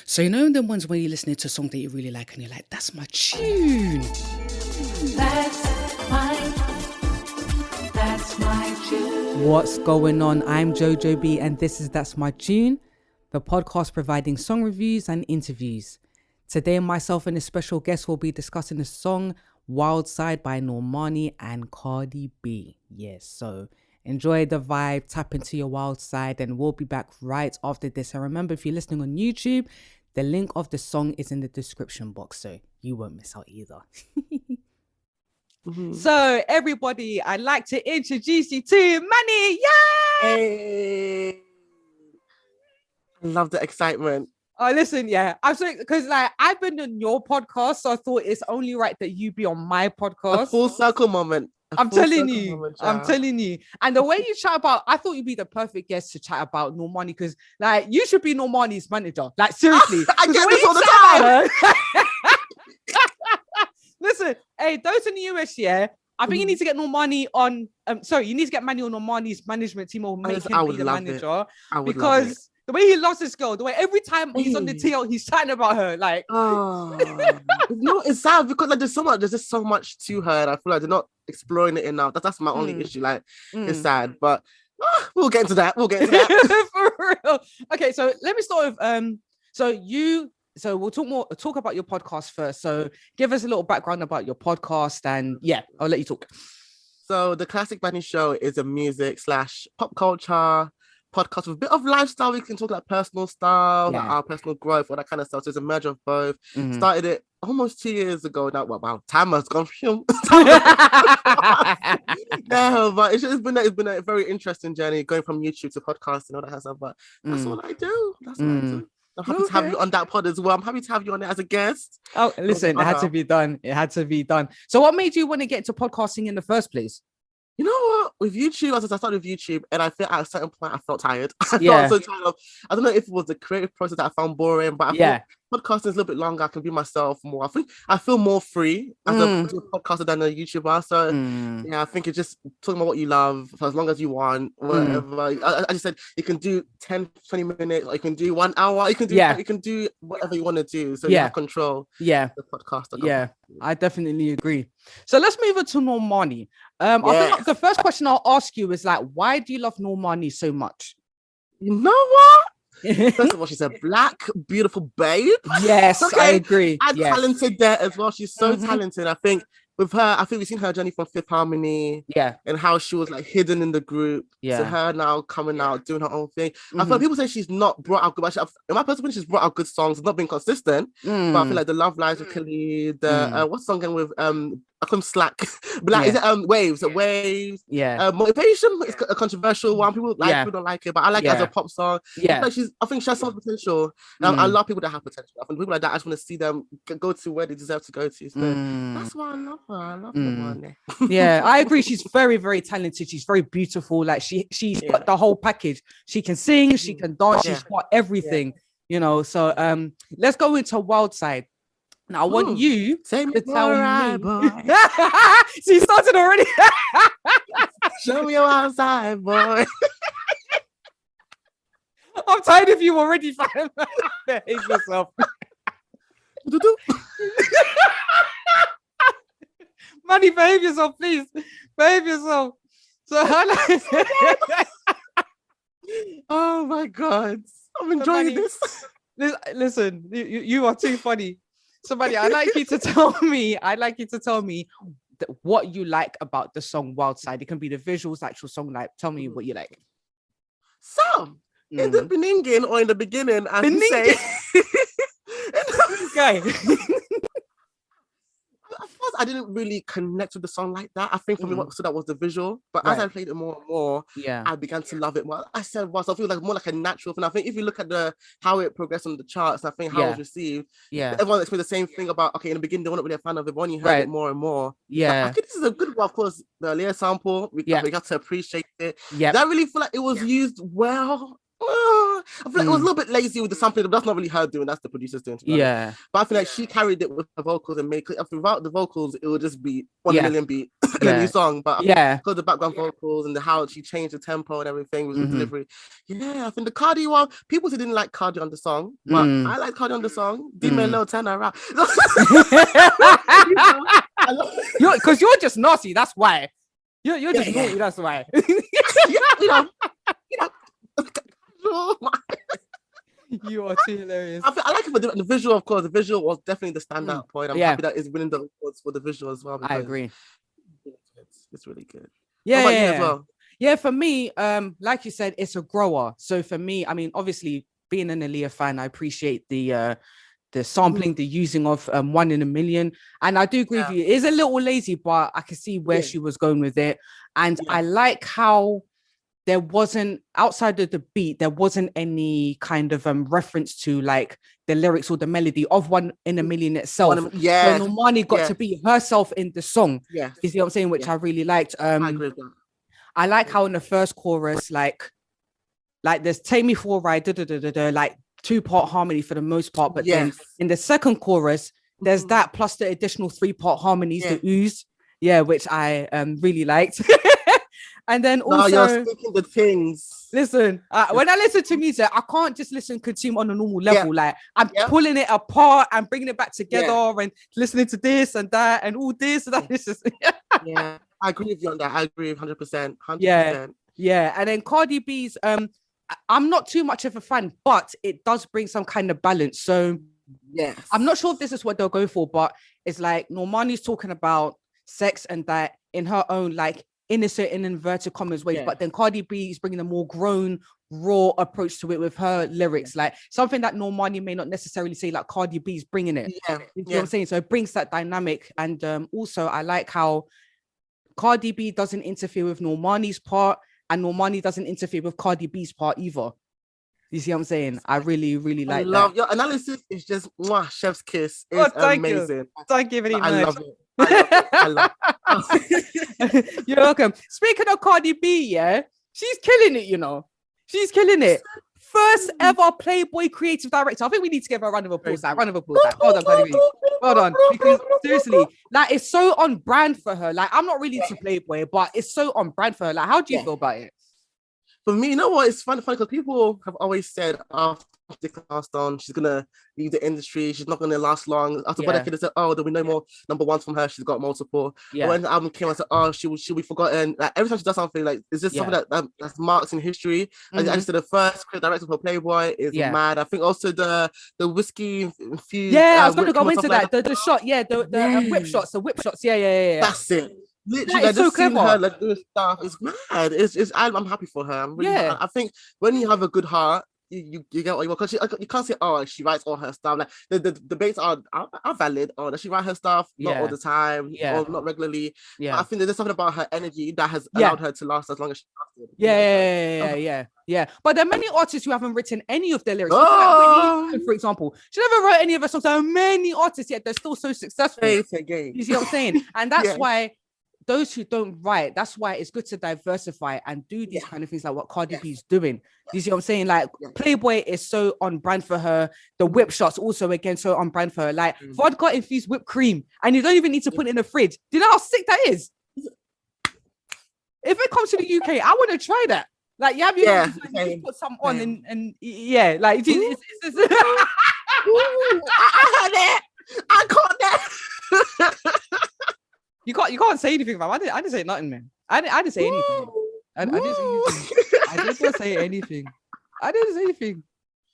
So you know the ones where you're listening to a song that you really like and you're like, that's my tune. That's my tune. What's going on? I'm Jojo B and this is That's My Tune, the podcast providing song reviews and interviews. Today myself and a special guest will be discussing the song Wild Side by Normani and Cardi B. Yes, so enjoy the vibe, tap into your wild side, and we'll be back right after this. And remember, if you're listening on YouTube, the link of the song is in the description box, so you won't miss out either. So, everybody, I'd like to introduce you to Manny. Yay! Hey! I love the excitement. Oh, listen, yeah. I'm so because I've been on your podcast, so I thought it's only right that you be on my podcast. A full circle moment. I'm telling you. And the way you chat about, I thought you'd be the perfect guest to chat about Normani, because you should be Normani's manager. Seriously. I get this all the time. Listen, hey, those in the US, yeah, I think you need to get Normani on. You need to get Manny on Normani's management team or make him be the manager, because the way he loves this girl, the way every time he's on the TL, he's chatting about her. It's sad because there's just so much to her, and I feel like they're not exploring it enough. That's my only issue. It's sad, but we'll get into that. For real. Okay, so let me start with So we'll talk about your podcast first. So give us a little background about your podcast, and I'll let you talk. So the Classic Manny Show is a music / pop culture podcast with a bit of lifestyle. We can talk like personal style, like our personal growth, all that kind of stuff. So it's a merger of both. Started it almost 2 years ago now. Wow, time has gone. But it's been a very interesting journey going from YouTube to podcast and all that kind of stuff. But that's all I do. That's what I do. I'm happy to have you on that pod as well. I'm happy to have you on it as a guest. Oh, listen, it had to be done. So what made you want to get into podcasting in the first place? You know what? With YouTube, I started with YouTube, and I feel at a certain point I felt tired. I felt so tired of, I don't know if it was the creative process that I found boring, but I feel podcasting is a little bit longer. I can be myself more. I think I feel more free as a podcaster than a YouTuber. So I think it's just talking about what you love for as long as you want, whatever. I just said you can do 10, 20 minutes, or you can do 1 hour, you can do whatever you want to do. So you have control. The podcaster. I definitely agree. So let's move on to Normani. I feel like the first question I'll ask you is why do you love Normani so much? You know what? First of all, she's a black, beautiful babe. Yes, okay. I agree. And talented there as well. She's so talented. I think with her, we've seen her journey from Fifth Harmony. And how she was hidden in the group. To her now coming out, doing her own thing. I feel like people say she's not brought out good, but in my personal opinion, she's brought out good songs. It's not been consistent. But I feel like the Love Lives with Khalid, what's the song again with I call him Slack. But is it Waves? Waves. Motivation is a controversial one. People people don't like it, but I like it as a pop song. I think she has some potential. I love people that have potential. I think people like that, I just want to see them go to where they deserve to go to. So that's why I love her. I love her. Yeah, I agree. She's very, very talented. She's very beautiful. She's got the whole package. She can sing, she can dance, she's got everything. So let's go into Wild Side. Now, I want you to tell me. She started already. Show me your outside, boy. I'm tired of you already. Behave yourself. Manny, behave yourself, please. Behave yourself. So, oh my God. I'm enjoying this. Listen, you are too funny. Somebody, I'd like you to tell me what you like about the song Wild Side. It can be the visuals, actual song. Tell me what you like. So, in the beginning or in the beginning, as you say. Okay. At first, I didn't really connect with the song like that. I think for me, what stood out was the visual. But as I played it more and more, I began to love it more. I said, I feel like more like a natural thing. I think if you look at how it progressed on the charts, I think how it was received. Everyone explained the same thing about, in the beginning, they weren't really a fan of it, but when you heard it more and more. I think this is a good one. Of course, the Leah sample, we got to appreciate it. I really feel like it was used well. I feel like it was a little bit lazy with the sampling, but that's not really her doing. That's the producer's doing. Yeah. But I feel like she carried it with her vocals and make it. Without the vocals, it would just be 1 million beat in a new song. But because the background vocals and how she changed the tempo and everything with the delivery. Yeah, I think the Cardi one, people didn't like Cardi on the song, but I like Cardi on the song. Did me a little turn around. Because you're just naughty, that's why. You're just naughty, that's why. You are too hilarious. I like it for the visual, of course. The visual was definitely the standout point. I'm happy that it's winning the awards for the visual as well. I agree. It's really good. Yeah, what about you as well? Yeah, for me, like you said, it's a grower. So for me, I mean, obviously, being an Aaliyah fan, I appreciate the sampling, the using of 1 in a million. And I do agree with you. It is a little lazy, but I can see where she was going with it. And I like how there wasn't, outside of the beat, there wasn't any kind of reference to like the lyrics or the melody of 1 in a million itself. So Normani got to be herself in the song. Yeah. You see what I'm saying? Which I really liked. I agree with that. I like how in the first chorus, like there's Take Me for a Ride, like 2-part harmony for the most part. But then in the second chorus, there's that plus the additional 3-part harmonies, the ooze. Yeah, which I really liked. And then also, you're speaking the things. Listen, when I listen to music, I can't just consume on a normal level. Like I'm pulling it apart and bringing it back together and listening to this and that and all this and that. This is I agree with you on that. I agree 100%. Yeah. And then Cardi B's, I'm not too much of a fan, but it does bring some kind of balance. So I'm not sure if this is what they'll go for, but it's like Normani's talking about sex and that in her own like innocent in inverted commas ways, but then Cardi B is bringing a more grown, raw approach to it with her lyrics, like something that Normani may not necessarily say, like Cardi B is bringing it. You know what I'm saying? So it brings that dynamic. And also I like how Cardi B doesn't interfere with Normani's part, and Normani doesn't interfere with Cardi B's part either. You see what I'm saying? I really, really like that. Your analysis is just chef's kiss. It's amazing. Thank you very much. I love it. I love it. You're welcome. Speaking of Cardi B, she's killing it, you know. She's killing it. First ever Playboy creative director. I think we need to give her a round of applause. Round of applause. Hold on, Cardi B. Hold on. Because seriously, like it's so on brand for her. Like I'm not really into Playboy, but it's so on brand for her. Like, how do you feel about it? For me, you know what? It's funny because people have always said after passed on, she's gonna leave the industry. She's not gonna last long. After Butter they said, "Oh, there'll be no more number ones from her. She's got multiple." But when the album came, I said, "Oh, she'll be forgotten." Like every time she does something, like is this something that's marked in history? I just said the first creative director for Playboy is mad. I think also the whiskey infused. Yeah, I was gonna go into that. The shot, the whip shots, Yeah. That's it. Literally, I just seen her like doing stuff. It's mad. I'm happy for her. I'm really I think when you have a good heart, you get what you want. Because you can't say, oh, she writes all her stuff. Like the debates are valid. Or does she write her stuff? Not all the time. Or not regularly. Yeah. But I think there's something about her energy that has allowed her to last as long as she lasted. Yeah. But there are many artists who haven't written any of their lyrics. Like Whitney, for example, she never wrote any of her songs. There are many artists yet they're still so successful. You see what I'm saying? And that's why those who don't write, that's why it's good to diversify and do these kind of things like what Cardi B is doing. You see what I'm saying? Like Playboy is so on brand for her. The whip shots also again so on brand for her. Like vodka infused whipped cream, and you don't even need to put it in the fridge. Do you know how sick that is? If it comes to the UK, I want to try that. Like you have you put some on and like it's I heard it. I caught that. You can't say anything, man. I didn't say nothing, man. I didn't say anything. I didn't say anything. I didn't say anything.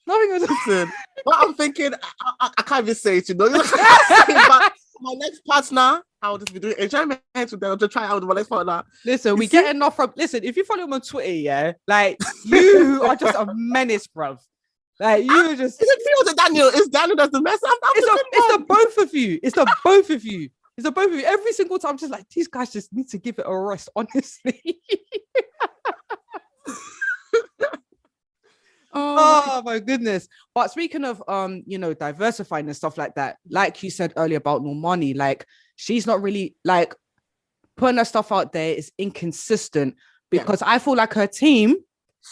Nothing was listen. What I'm thinking, I can't even say it, you know. But my next partner, I will just be doing enjoyment with them to try out with my next partner. Listen, we get enough from if you follow him on Twitter, like you are just a menace, bruv. Like you just is it Daniel? It's Daniel that's the mess up. It's the both of you. It's the both of you. It's a both of you. Every single time, I'm just like, these guys just need to give it a rest, honestly. Oh my goodness. But speaking of diversifying and stuff like that, like you said earlier about Normani, like she's not really like putting her stuff out there is inconsistent because I feel like her team,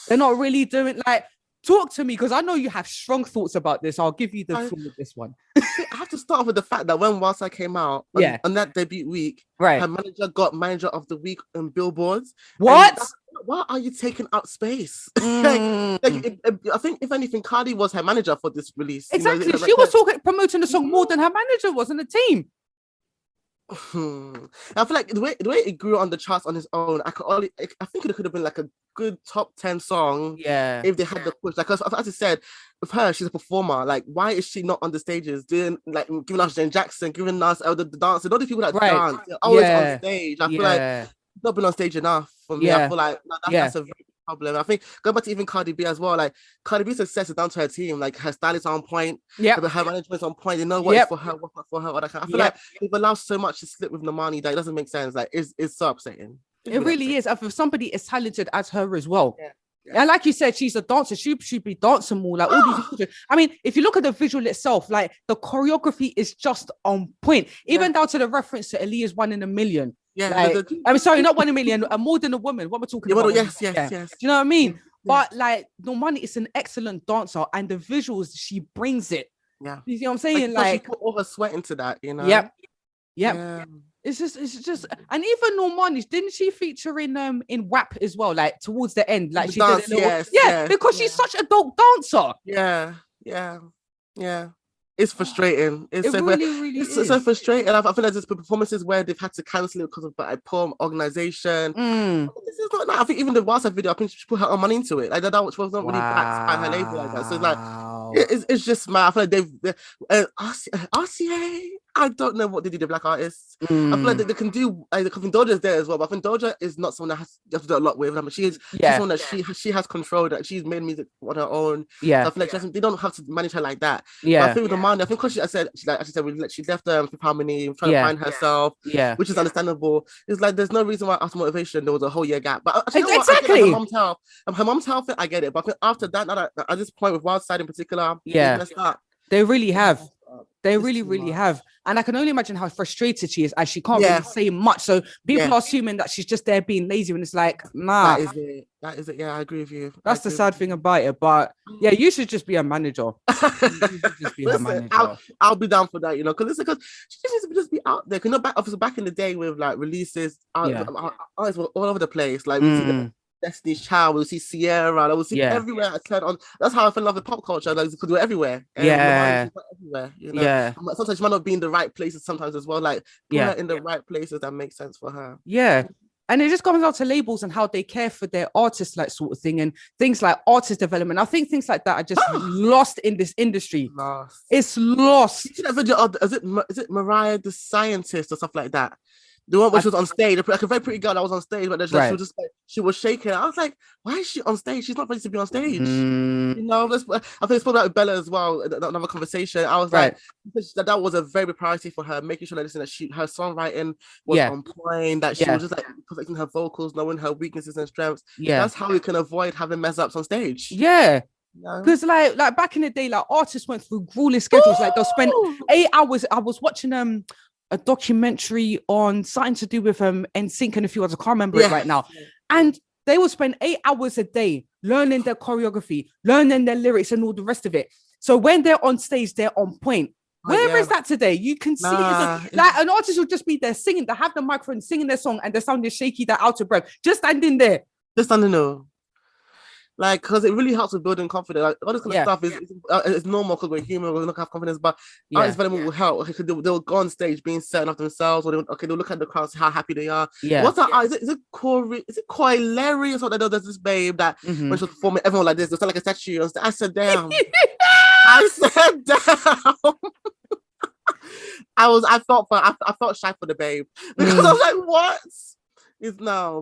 they're not really doing like Talk to me, because I know you have strong thoughts about this. I'll give you the floor with this one. I have to start with the fact that when Whilst I came out on that debut week, her manager got Manager of the Week on Billboards. What? Why are you taking up space? I think if anything, Cardi was her manager for this release. Exactly. You know, she was promoting the song more than her manager was in the team. I feel like the way it grew on the charts on its own, I think it could have been like a good top 10 song. Yeah. If they had the push, like as I said, with her, she's a performer. Like, why is she not on the stages doing like giving us Jen Jackson, giving us the dancers, all the people that dance, they're always on stage. I feel like not been on stage enough for me. I feel like that's a very big problem. I think going back to even Cardi B as well, like Cardi B's success is down to her team. Like her style is on point, her management's on point. They know what is for her, what's not for her. All that kind. I feel like they've allowed so much to slip with Normani that it doesn't make sense. Like it's so upsetting. It really is. And for somebody as talented as her as well. And like you said, she's a dancer. She should be dancing more. Like all these. I mean, if you look at the visual itself, like the choreography is just on point. Even down to the reference to Aaliyah's 1 in a Million. I'm sorry, not 1 in a million. More Than a Woman. What we're talking about. Yes. Do you know what I mean? But like Normani is an excellent dancer, and the visuals, she brings it. Yeah. You see what I'm saying? Like she put all her sweat into that, you know. Yep. It's just, and even Normani, didn't she feature in WAP as well? Like towards the end, like she did a little, because she's such a dope dancer. Yeah. It's frustrating. It's really so frustrating. I feel like there's performances where they've had to cancel it because of a poor organization. This is not. I think even the WhatsApp video, I think she put her own money into it. Like that was not really backed by her label like that. So it's like it's just mad. I feel like RCA. I don't know what they did to black artists. I feel like they can do. I think Doja's there as well, but I think Doja is not someone that you have to do a lot with. I mean, she's someone that she has control. That she's made music on her own. So I feel like they don't have to manage her like that. But I think with Normani, I think because she left Fifth Harmony, trying to find herself. Which is understandable. It's like there's no reason why after Motivation there was a whole year gap. But exactly. Her mom's health, I get it. But I think after that, at this point with Wild Side in particular, they really have. They really have. And I can only imagine how frustrated she is, as she can't really say much. So people are assuming that she's just there being lazy, when it's like, nah. That is it. Yeah, I agree with you. That's the sad thing about it. But yeah, you should just be a manager. I'll be down for that, you know, because she needs to just be out there. Because back in the day with like releases, artists were all over the place. Like we see Destiny's Child, we'll see Sierra, we'll see everywhere. I turned on. That's how I fell in love with pop culture, like because we're everywhere. Everywhere. You know? Sometimes she might not be in the right places. Sometimes as well, like put her in the right places that make sense for her. And it just comes down to labels and how they care for their artists, like sort of thing, and things like artist development. I think things like that are just lost in this industry. It's lost. You see that video of, is it Mariah the Scientist or stuff like that? The one where she was on stage, like a very pretty girl that was on stage, but she was just like, she was shaking. I was like, why is she on stage? She's not ready to be on stage. You know, I think it's probably with Bella as well. Another conversation. I was like, that was a very big priority for her, making sure that her songwriting was on point, that she was just like perfecting her vocals, knowing her weaknesses and strengths. That's how we can avoid having mess ups on stage. Because like back in the day, like artists went through grueling schedules. Like they'll spend 8 hours. I was watching a documentary on something to do with NSYNC and a few others. I can't remember it right now. And they will spend 8 hours a day learning their choreography, learning their lyrics and all the rest of it. So when they're on stage, they're on point. Where is that today? You can see it. Like an artist will just be there singing, they have the microphone singing their song and they're sounding shaky, they're out of breath. Just standing there. Like, because it really helps with building confidence. Like, all this kind of stuff is normal because we're human, we're not have confidence, but artist development will help. Okay, they'll go on stage being certain of themselves, or they'll look at the crowd, see how happy they are. What's that? Is it Koi Larry or something? There's this babe that when she was performing, everyone like this, they sound like a statue. I said, damn. I said, damn. I felt shy for the babe because I was like, what?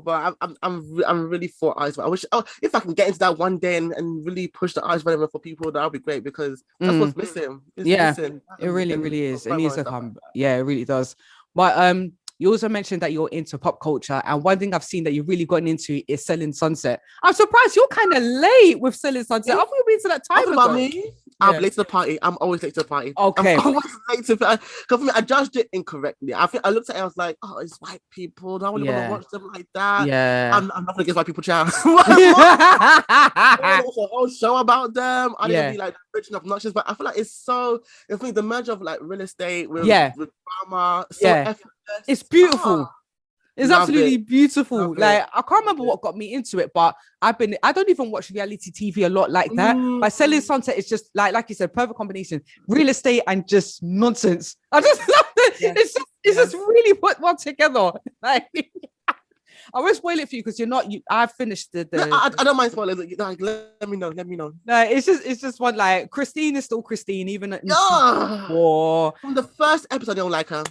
But I'm really for artist. I wish if I can get into that one day and really push the artist development for people, that would be great because that's what's missing. It's missing. It really is. It needs to come. Yeah, it really does. But You also mentioned that you're into pop culture, and one thing I've seen that you've really gotten into is Selling Sunset. I'm surprised you're kind of late with Selling Sunset. I've been to that time ago. About me? I'm late to the party. I'm always late to the party. Okay. I'm always late to because for me, I judged it incorrectly. I think I looked at it, I was like, oh, it's white people. I don't really want to watch them like that. Yeah. I'm not gonna get white people child. I watch a whole show about them. I didn't be like rich and obnoxious, but I feel like it's so. I think the merge of like real estate with drama, so effortless. It's beautiful. It's absolutely beautiful. Like, I can't remember what got me into it, but I don't even watch reality TV a lot like that. By Selling Sunset, it's just like you said, perfect combination. Real estate and just nonsense. I just love it. Yeah. It's just really put one together. Like, I won't spoil it for you because I've finished the I don't mind spoilers. Like, let me know. No, it's just one, like, Christine is still Christine, even at from the first episode, I don't like her.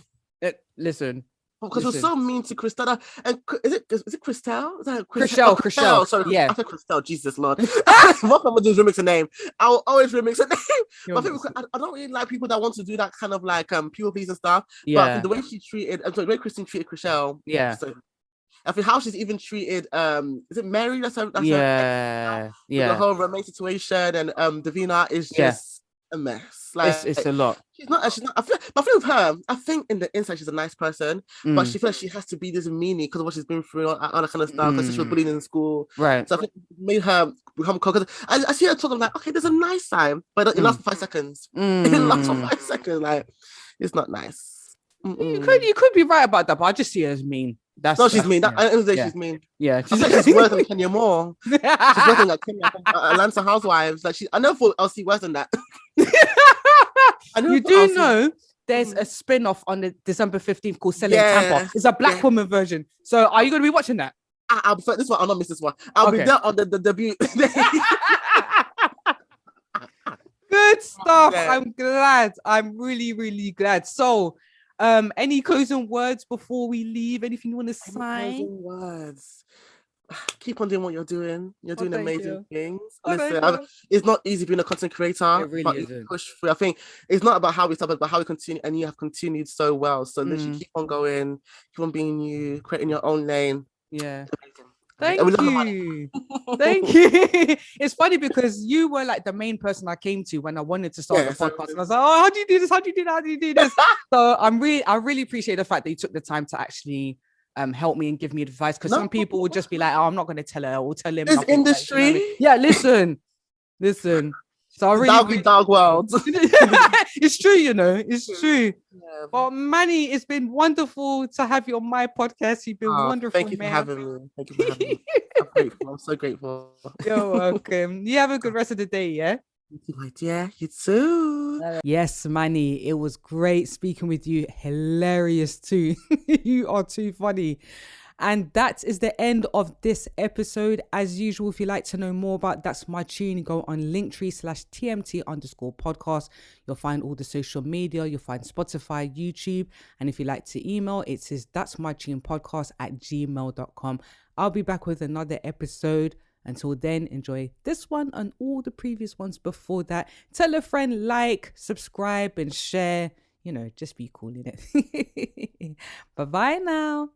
Listen. Because we're so mean to Christella. And is it Christelle? Is that Chriselle. Sorry, I said Christelle. Jesus Lord. What I'm gonna do is remix a name. I'll always remix a name. But I don't really like people that want to do that kind of like people please and stuff. Yeah. But the way she treated, the way Christine treated Chriselle. Yeah. So, I think how she's even treated. Is it Mary? That's her. Yeah. The whole romance situation, and Davina is just a mess. Like, it's a lot. She's not. I feel with her. I think in the inside she's a nice person, but she feels like she has to be this meanie because of what she's been through, all that kind of stuff. Because she was bullied in school, right? So I think it made her become cold. I see her talking like, okay, there's a nice side, but it lasts for 5 seconds. It lasts for 5 seconds. Like, it's not nice. You could be right about that, but I just see her as mean. She's mean. At the end of the day, she's mean. Yeah, she's worse than Kenya Moore. She's worse than like Kenya from Atlanta Housewives. Like, I never thought I'll see worse than that. You do know there's a spin-off on the December 15th called Selling Tampa. It's a black woman version. So are you going to be watching that? I'll be this one. I'll not miss this one. I'll be there on the debut. Good stuff. Yeah. I'm glad. I'm really, really glad. So, any closing words before we leave? Anything you want to say? Closing words. Keep on doing what you're doing. You're doing amazing things. Listen, it's not easy being a content creator. It really isn't. Push through. I think it's not about how we started, but how we continue, and you have continued so well. So literally keep on going, keep on being you, creating your own lane. Yeah. Thank you. Thank you. It's funny because you were like the main person I came to when I wanted to start the podcast. And I was like, oh, how do you do this? How do you do that? How do you do this? So I really appreciate the fact that you took the time to actually help me and give me advice, because some people would just be like, oh, I'm not going to tell her or tell him. This industry. Like, yeah, listen. So I really dark world. It's true, it's true. Yeah. But Manny, it's been wonderful to have you on my podcast. You've been wonderful. Thank you for having me. I'm grateful. I'm so grateful. You're welcome. You have a good rest of the day, yeah? My dear, you too. Yes, Manny, it was great speaking with you. Hilarious too. You are too funny. And that is the end of this episode. As usual, if you'd like to know more about That's My Tune, go on linktr.ee/TMT_podcast. You'll find all the social media. You'll find Spotify, YouTube. And if you'd like to email, it says that'smytunepodcast@gmail.com. I'll be back with another episode. Until then, enjoy this one and all the previous ones before that. Tell a friend, like, subscribe, and share. Just be cool in it. Bye-bye now.